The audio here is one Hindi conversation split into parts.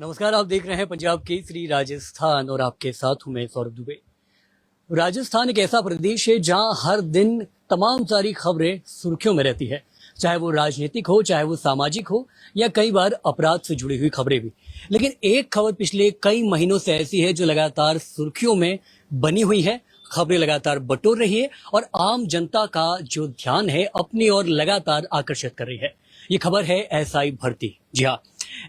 नमस्कार, आप देख रहे हैं पंजाब केसरी राजस्थान और आपके साथ हूं मैं सौरभ दुबे। राजस्थान एक ऐसा प्रदेश है जहां हर दिन तमाम सारी खबरें सुर्खियों में रहती है, चाहे वो राजनीतिक हो, चाहे वो सामाजिक हो, या कई बार अपराध से जुड़ी हुई खबरें भी। लेकिन एक खबर पिछले कई महीनों से ऐसी है जो लगातार सुर्खियों में बनी हुई है, खबरें लगातार बटोर रही है और आम जनता का जो ध्यान है अपनी ओर लगातार आकर्षित कर रही है। ये खबर है एसआई भर्ती। जी हाँ,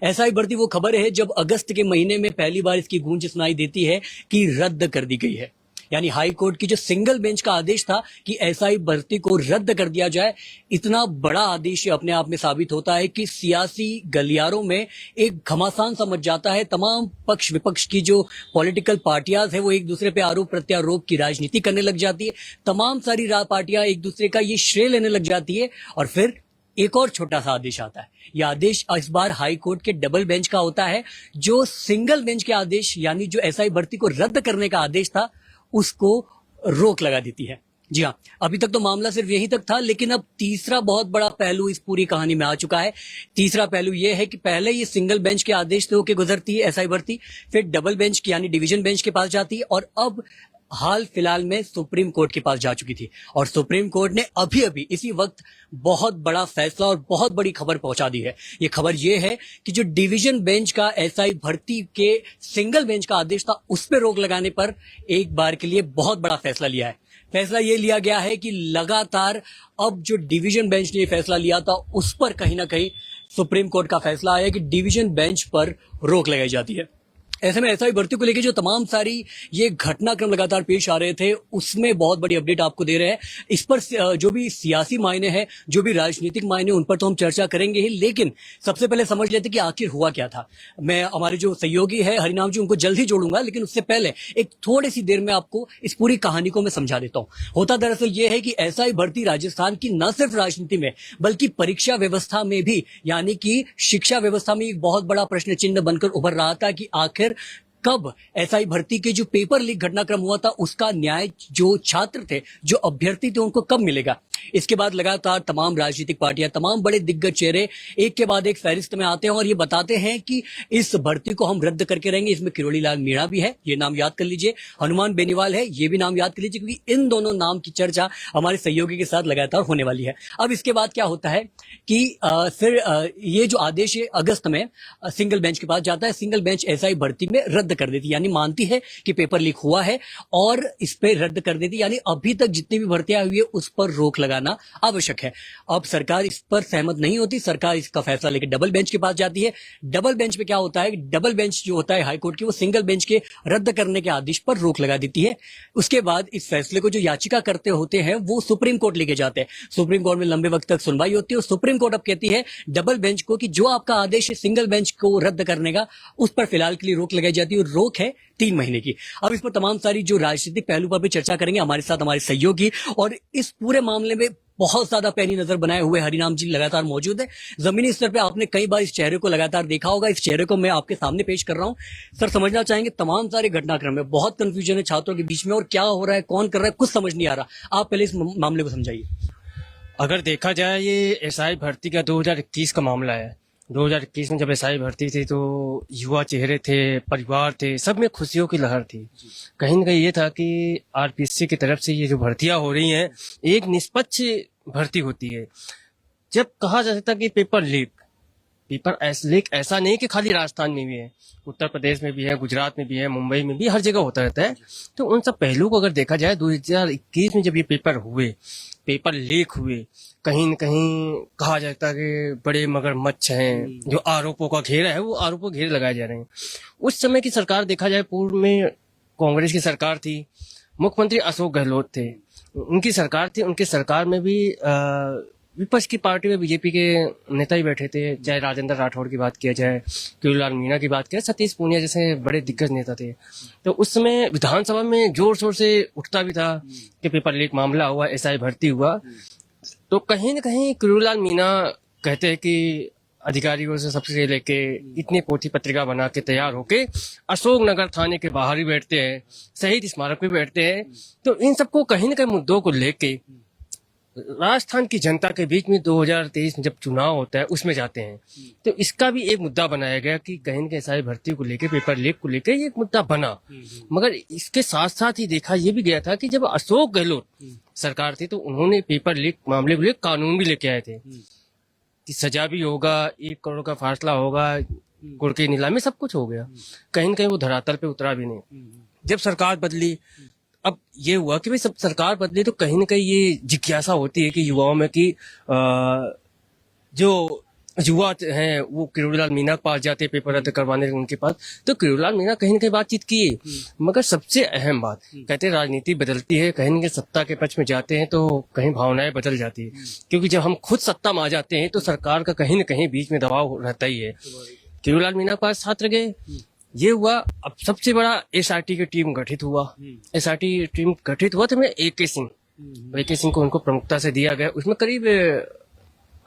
एसआई भर्ती वो खबर है जब अगस्त के महीने में पहली बार इसकी गूंज सुनाई देती है कि रद्द कर दी गई है। यानी हाई कोर्ट की जो सिंगल बेंच का आदेश था कि एसआई भर्ती को रद्द कर दिया जाए, इतना बड़ा आदेश अपने आप में साबित होता है कि सियासी गलियारों में एक घमासान सा मच जाता है। तमाम पक्ष विपक्ष की जो पॉलिटिकल पार्टियां है वो एक दूसरे पे आरोप प्रत्यारोप की राजनीति करने लग जाती है। तमाम सारी पार्टियां एक दूसरे का ये श्रेय लेने लग जाती है और फिर एक और छोटा सा आदेश आता है। यह आदेश इस बार हाई कोर्ट के डबल बेंच का होता है, जो सिंगल बेंच के आदेश यानी जो एसआई भर्ती को रद्द करने का आदेश था उसको रोक लगा देती है। जी हाँ, अभी तक तो मामला सिर्फ यहीं तक था, लेकिन अब तीसरा बहुत बड़ा पहलू इस पूरी कहानी में आ चुका है। तीसरा पहलू यह है कि पहले ये सिंगल बेंच के आदेश से होकर गुजरती है एसआई भर्ती, फिर डबल बेंच यानी डिवीजन बेंच के पास जाती है और अब हाल फिलहाल में सुप्रीम कोर्ट के पास जा चुकी थी। और सुप्रीम कोर्ट ने अभी अभी इसी वक्त बहुत बड़ा फैसला और बहुत बड़ी खबर पहुंचा दी है। ये खबर ये है कि जो डिवीजन बेंच का एसआई भर्ती के सिंगल बेंच का आदेश था उस पर रोक लगाने पर एक बार के लिए बहुत बड़ा फैसला लिया है। फैसला ये लिया गया है कि लगातार अब जो डिवीजन बेंच ने फैसला लिया था उस पर कहीं ना कहीं सुप्रीम कोर्ट का फैसला आया कि डिवीजन बेंच पर रोक लगाई जाती है। ऐसे में एसआई भर्ती को लेकर जो तमाम सारी ये घटनाक्रम लगातार पेश आ रहे थे उसमें बहुत बड़ी अपडेट आपको दे रहे हैं। इस पर जो भी सियासी मायने हैं, जो भी राजनीतिक मायने, उन पर तो हम चर्चा करेंगे ही, लेकिन सबसे पहले समझ लेते कि आखिर हुआ क्या था। मैं हमारे जो सहयोगी है हरिनाम जी उनको जल्द ही जोड़ूंगा, लेकिन उससे पहले एक थोड़ी सी देर में आपको इस पूरी कहानी को मैं समझा देता हूँ। होता दरअसल ये है कि एसआई भर्ती राजस्थान की न सिर्फ राजनीति में बल्कि परीक्षा व्यवस्था में भी, यानी कि शिक्षा व्यवस्था में एक बहुत बड़ा प्रश्न चिन्ह बनकर उभर रहा था कि आखिर कब एसआई भर्ती के जो पेपर लीक घटनाक्रम हुआ था उसका न्याय जो छात्र थे, जो अभ्यर्थी थे, उनको कब मिलेगा। इसके बाद लगातार तमाम राजनीतिक पार्टियां, तमाम बड़े दिग्गज चेहरे एक के बाद एक फहरिस्त में आते हैं और ये बताते हैं कि इस भर्ती को हम रद्द करके रहेंगे। इसमें किरोड़ी लाल मीणा भी है, ये नाम याद कर लीजिए, हनुमान बेनीवाल है, ये भी नाम याद कर लीजिए, क्योंकि इन दोनों नाम की चर्चा हमारे सहयोगी के साथ लगातार होने वाली है। अब इसके बाद क्या होता है कि फिर ये जो आदेश है अगस्त में सिंगल बेंच के पास जाता है। सिंगल बेंच एसआई भर्ती में रद्द कर देती, यानी मानती है कि पेपर लीक हुआ है और इस पे रद्द कर देती, यानी अभी तक जितनी भी भर्तियां हुई है उस पर रोक लगाना आवश्यक है। अब सरकार इस पर सहमत नहीं होती, सरकार इसका फैसला लेकर डबल बेंच के पास जाती है। डबल बेंच पे क्या होता है, डबल बेंच जो होता है हाई कोर्ट की, वो सिंगल बेंच के रद्द करने के आदेश पर रोक लगा देती है। उसके बाद इस फैसले को जो याचिका करते होते हैं वो सुप्रीम कोर्ट लेके जाते हैं। सुप्रीम कोर्ट में लंबे वक्त तक सुनवाई होती है और सुप्रीम कोर्ट अब कहती है डबल बेंच को कि जो आपका आदेश है सिंगल बेंच को रद्द करने का, उस पर फिलहाल के लिए रोक लगाई जाती है। रोक है 3 महीने की। अब इस पर तमाम सारी जो राजनीतिक पहलू पर भी चर्चा करेंगे हमारे साथ हमारे सहयोगी, और इस पूरे मामले में बहुत ज्यादा पैनी नजर बनाए हुए हरिनाम जी लगातार मौजूद है। जमीनी स्तर पे आपने कई बार इस चेहरे को लगातार देखा होगा, इस चेहरे को मैं आपके सामने पेश कर रहा हूं। सर, समझना चाहेंगे तमाम सारे घटनाक्रम में बहुत कंफ्यूजन है छात्रों के बीच में और क्या हो रहा है, कौन कर रहा है, कुछ समझ नहीं आ रहा। आप पहले इस मामले को समझाइए। अगर देखा जाए ये एसआई भर्ती का 2021 का मामला है। 2021 में जब एसआई भर्ती थी तो युवा चेहरे थे, परिवार थे, सब में खुशियों की लहर थी। कहीं न कहीं ये था कि आरपीएससी की तरफ से ये जो भर्तियां हो रही हैं एक निष्पक्ष भर्ती होती है। जब कहा जाता था कि पेपर लीक ऐसा नहीं कि खाली राजस्थान में भी है, उत्तर प्रदेश में भी है, गुजरात में भी है, मुंबई में भी, हर जगह होता रहता है। तो उन सब पहलुओं को अगर देखा जाए 2021 में जब ये पेपर लीक हुए, कहीं न कहीं कहा जाता है कि बड़े मगरमच्छ हैं, जो आरोपों का घेरा है वो आरोपों घेरे लगाए जा रहे हैं। उस समय की सरकार देखा जाए, पूर्व में कांग्रेस की सरकार थी, मुख्यमंत्री अशोक गहलोत थे, उनकी सरकार थी। उनकी सरकार में भी विपक्ष की पार्टी में बीजेपी के नेता ही बैठे थे, चाहे राजेंद्र राठौड़ की बात किया जाए, किरोड़ी लाल मीणा की बात किया, सतीश पूनिया जैसे बड़े दिग्गज नेता थे। तो उस समय विधानसभा में जोर शोर से उठता भी था कि पेपर लीक मामला हुआ, एसआई भर्ती हुआ। तो कहीं न कहीं किरोड़ी लाल मीणा कहते हैं कि अधिकारियों से सबसे लेके इतनी पोथी पत्रिका बना के तैयार होके अशोक नगर थाने के बाहर ही बैठते हैं, शहीद स्मारक पे बैठते हैं। तो इन सबको कहीं न कहीं मुद्दों को लेके राजस्थान की जनता के बीच में 2023 में जब चुनाव होता है उसमें जाते हैं, तो इसका भी एक मुद्दा बनाया गया कि कहीं न कहीं एसआई भर्ती को लेकर, पेपर लीक को लेकर ये एक मुद्दा बना। मगर इसके साथ साथ ही देखा ये भी गया था कि जब अशोक गहलोत सरकार थी तो उन्होंने पेपर लीक मामले को लेकर कानून भी लेके आए थे कि सजा भी होगा, 1 करोड़ का फासला होगा, कोर्ट की नीलामी, सब कुछ हो गया। कहीं न कहीं वो धरातल पे उतरा भी नहीं। जब सरकार बदली, अब ये हुआ कि भाई सब सरकार बदली तो कहीं न कहीं ये जिज्ञासा होती है कि युवाओं में कि जो युवा हैं वो किरोड़ीलाल मीणा के पास जाते हैं पेपर रद्द करवाने उनके पास, तो किरोड़ीलाल मीणा कहीं न कहीं बातचीत किए। मगर सबसे अहम बात, कहते हैं राजनीति बदलती है, कहीं न कहीं सत्ता के पक्ष में जाते हैं तो कहीं भावनाएं बदल जाती है, क्योंकि जब हम खुद सत्ता में आ जाते हैं तो सरकार का कहीं न कहीं बीच में दबाव रहता ही है। किरोड़ीलाल मीणा के पास छात्र गए, ये हुआ। अब सबसे बड़ा एसआईटी की टीम गठित हुआ। एसआईटी टीम गठित हुआ तो मैं ए.के. सिंह को उनको प्रमुखता से दिया गया। उसमें करीब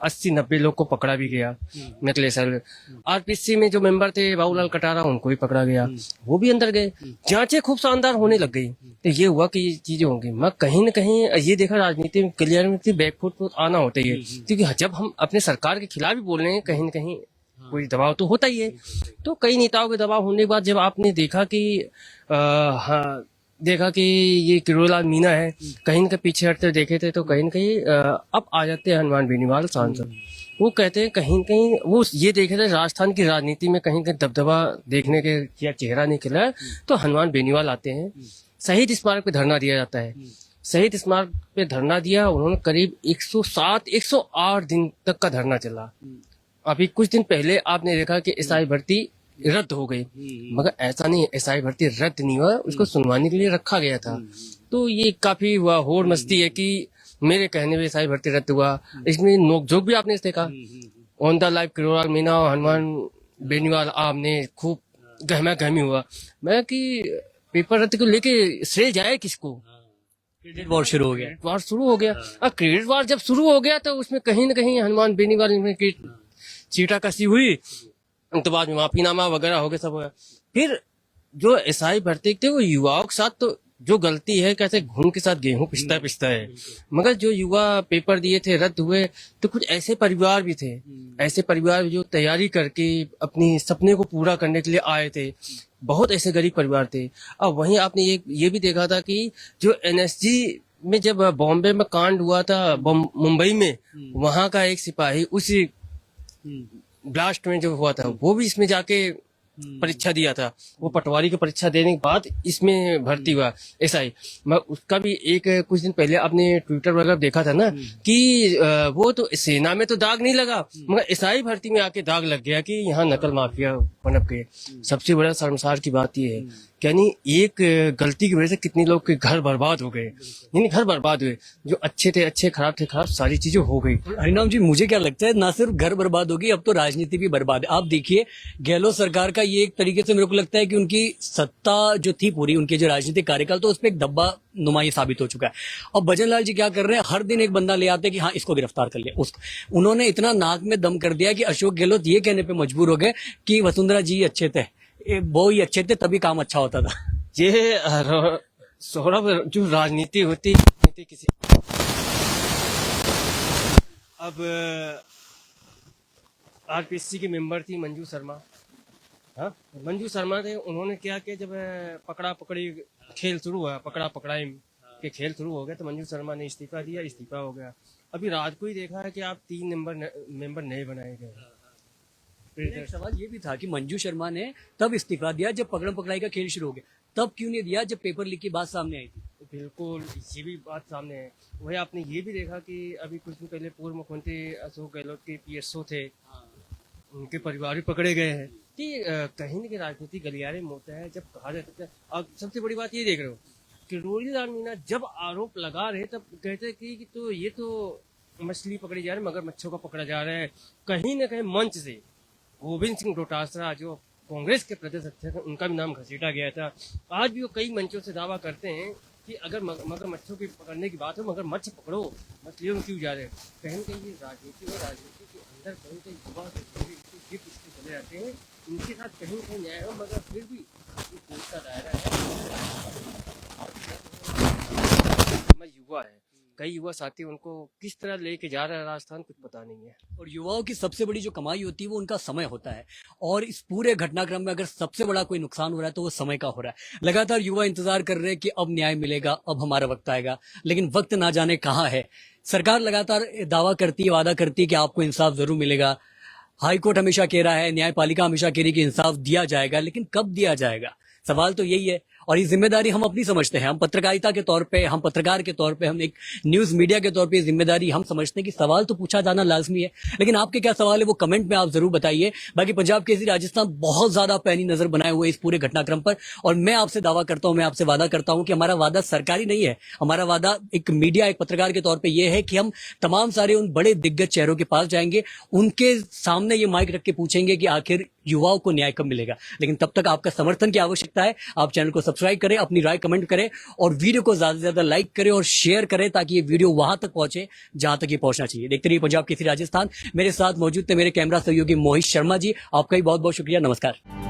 80-90 लोग को पकड़ा भी गया। नकली एसआई आरपीसी में जो मेंबर थे बाबूलाल कटारा, उनको भी पकड़ा गया, वो भी अंदर गए। जांचें खूब शानदार होने लग गई। तो ये हुआ कि ये चीजें होंगी। मैं कहीं न कहीं ये देखा राजनीति में क्लियर में बैकफुट तो आना होता ही है, क्योंकि जब हम अपने सरकार के खिलाफ भी बोल रहे हैं कहीं न कहीं कोई दबाव तो होता ही है। तो कई नेताओं के दबाव होने के बाद जब आपने देखा कि ये किरोड़ीलाल मीणा है, कहीं न कहीं पीछे हटते देखे थे तो कहीं न कहीं अब आ जाते हैं हनुमान बेनीवाल सांसद। वो कहते हैं कहीं न कहीं वो ये देखे थे राजस्थान की राजनीति में कहीं कहीं दबदबा देखने के या चेहरा नहीं खिला, तो हनुमान बेनीवाल आते हैं। शहीद स्मारक पे धरना दिया जाता है। शहीद स्मारक पे धरना दिया उन्होंने, करीब 107-108 दिन तक का धरना चला। अभी कुछ दिन पहले आपने देखा कि एसआई भर्ती रद्द हो गई, मगर ऐसा नहीं, एसआई भर्ती रद्द नहीं हुआ, उसको सुनवाने के लिए रखा गया था। तो ये काफी हुआ होड़ मस्ती है कि मेरे कहने में एसआई भर्ती रद्द हुआ। इसमें नोकझोंक भी आपने देखा, on the live Kirodilal Meena और हनुमान बेनीवाल आपने खूब गहमा गहमी हुआ। मैं कि पेपर रद्द को लेके श्रेय जाए किसको? क्रेडिट वॉर शुरू हो गया। वार शुरू हो गया। अब क्रेडिट वार जब शुरू हो गया तो उसमें कहीं न कहीं हनुमान बेनीवाल की चीटा कसी हुई, तो बाद में माफीनामा वगैरह हो गया, सब हो गया। फिर जो एसआई भर्ती थे वो युवाओं के साथ, तो जो गलती है कैसे घून के साथ गेहूं पिसता है। मगर जो युवा पेपर दिए थे रद्द हुए, तो कुछ ऐसे परिवार भी थे, ऐसे परिवार जो तैयारी करके अपनी सपने को पूरा करने के लिए आए थे। बहुत ऐसे गरीब परिवार थे। अब वहीं आपने ये भी देखा था कि जो एनएसजी में जब बॉम्बे में कांड हुआ था, मुंबई में, वहां का एक सिपाही उसी ब्लास्ट में जो हुआ था वो भी इसमें जाके परीक्षा दिया था। वो पटवारी की परीक्षा देने के बाद इसमें भर्ती हुआ एसआई। मैं उसका भी कुछ दिन पहले आपने ट्विटर वगैरह देखा था ना कि वो तो सेना में तो दाग नहीं लगा, मगर एसआई भर्ती में आके दाग लग गया कि यहाँ नकल माफिया पनप गए। सबसे बड़ा शर्मसार की बात ये है, यानी एक गलती की वजह से कितने लोग के घर बर्बाद हो गए, यानी घर बर्बाद हुए। जो अच्छे थे अच्छे, खराब थे खराब, सारी चीजें हो गई। हरिनाम जी, मुझे क्या लगता है, ना सिर्फ घर बर्बाद होगी, अब तो राजनीति भी बर्बाद है। आप देखिए गहलोत सरकार का ये एक तरीके से मेरे को लगता है कि उनकी सत्ता जो थी पूरी, उनके जो राजनीतिक कार्यकाल, तो उस पर एक धब्बा नुमाई साबित हो चुका है। और भजन लाल जी क्या कर रहे हैं, हर दिन एक बंदा ले आते हैं कि हाँ इसको गिरफ्तार कर लिया, उसको। उन्होंने इतना नाक में दम कर दिया कि अशोक गहलोत ये कहने पर मजबूर हो गए कि वसुंधरा जी अच्छे थे, वो ही अच्छे थे, तभी काम अच्छा होता था। ये सौरभ, जो राजनीति होती किसी, अब आरपीसी की मेंबर थी मंजू शर्मा। हाँ, मंजू शर्मा थे। उन्होंने क्या किया, जब पकड़ा पकड़ी खेल शुरू हुआ, पकड़ा पकड़ाई के खेल शुरू हो गया, तो मंजू शर्मा ने इस्तीफा दिया, इस्तीफा हो गया। अभी रात को ही देखा है कि आप 3 मेंबर नए बनाए गए। एक सवाल ये भी था कि मंजू शर्मा ने तब इस्तीफा दिया जब पकड़म पकड़ाई का खेल शुरू हो गया, तब क्यों नहीं दिया जब पेपर लीक की बात सामने आई थी? बिल्कुल, ये भी बात सामने है। वही आपने ये भी देखा कि अभी कुछ दिन पहले पूर्व मुख्यमंत्री अशोक गहलोत के पीएसओ थे, उनके परिवार भी पकड़े गए हैं। कि कहीं न कहीं राजनीति गलियारे में होता है। जब कहा जाता है, अब सबसे बड़ी बात ये देख रहे हो कि किरोड़ीलाल मीणा जब आरोप लगा रहे तब कहते कि तो ये तो मछली पकड़ी जा रही है, मगरमच्छों का पकड़ा जा रहा है। कहीं न कहीं मंच से गोविंद सिंह डोटासरा जो कांग्रेस के प्रदेश अध्यक्ष, उनका भी नाम घसीटा गया था। आज भी वो कई मंचों से दावा करते हैं कि अगर मगरमच्छों की पकड़ने की बात हो, मगरमच्छ पकड़ो, मछलियों में क्यों जा रहे हैं। कहीं कहीं ये राजनीति और राजनीति के अंदर कहीं कहीं युवा इसके चले जाते हैं, इनके साथ कहीं कहीं न्याय हो, मगर फिर भी कोर्ट का दायरा है। युवा है, कई युवा साथी उनको किस तरह लेके जा रहा है राजस्थान कुछ पता नहीं है। और युवाओं की सबसे बड़ी जो कमाई होती है वो उनका समय होता है, और इस पूरे घटनाक्रम में अगर सबसे बड़ा कोई नुकसान हो रहा है तो वो समय का हो रहा है। लगातार युवा इंतजार कर रहे हैं कि अब न्याय मिलेगा, अब हमारा वक्त आएगा, लेकिन वक्त ना जाने कहाँ है। सरकार लगातार दावा करती है, वादा करती है कि आपको इंसाफ जरूर मिलेगा। हाईकोर्ट हमेशा कह रहा है, न्यायपालिका हमेशा कह रही है कि इंसाफ दिया जाएगा, लेकिन कब दिया जाएगा, सवाल तो यही है। और ये जिम्मेदारी हम अपनी समझते हैं, हम पत्रकारिता के तौर पे, हम पत्रकार के तौर पे, हम एक न्यूज मीडिया के तौर पे जिम्मेदारी हम समझते हैं कि सवाल तो पूछा जाना लाजमी है। लेकिन आपके क्या सवाल है वो कमेंट में आप जरूर बताइए। बाकी पंजाब केसरी राजस्थान बहुत ज्यादा पैनी नजर बनाए हुए इस पूरे घटनाक्रम पर, और मैं आपसे दावा करता हूं, मैं आपसे वादा करता हूं कि हमारा वादा सरकारी नहीं है, हमारा वादा एक मीडिया, एक पत्रकार के तौर पर यह है कि हम तमाम सारे उन बड़े दिग्गज चेहरों के पास जाएंगे, उनके सामने ये माइक रख के पूछेंगे कि आखिर युवाओं को न्याय कब मिलेगा। लेकिन तब तक आपका समर्थन की आवश्यकता है। आप चैनल को सब्सक्राइब करें, अपनी राय कमेंट करें, और वीडियो को ज्यादा से ज्यादा लाइक करें और शेयर करें, ताकि ये वीडियो वहां तक पहुंचे जहां तक ये पहुंचना चाहिए। देखते रहिए पंजाब केसरी राजस्थान। मेरे साथ मौजूद थे मेरे कैमरा सहयोगी मोहित शर्मा जी, आपका भी बहुत बहुत शुक्रिया। नमस्कार।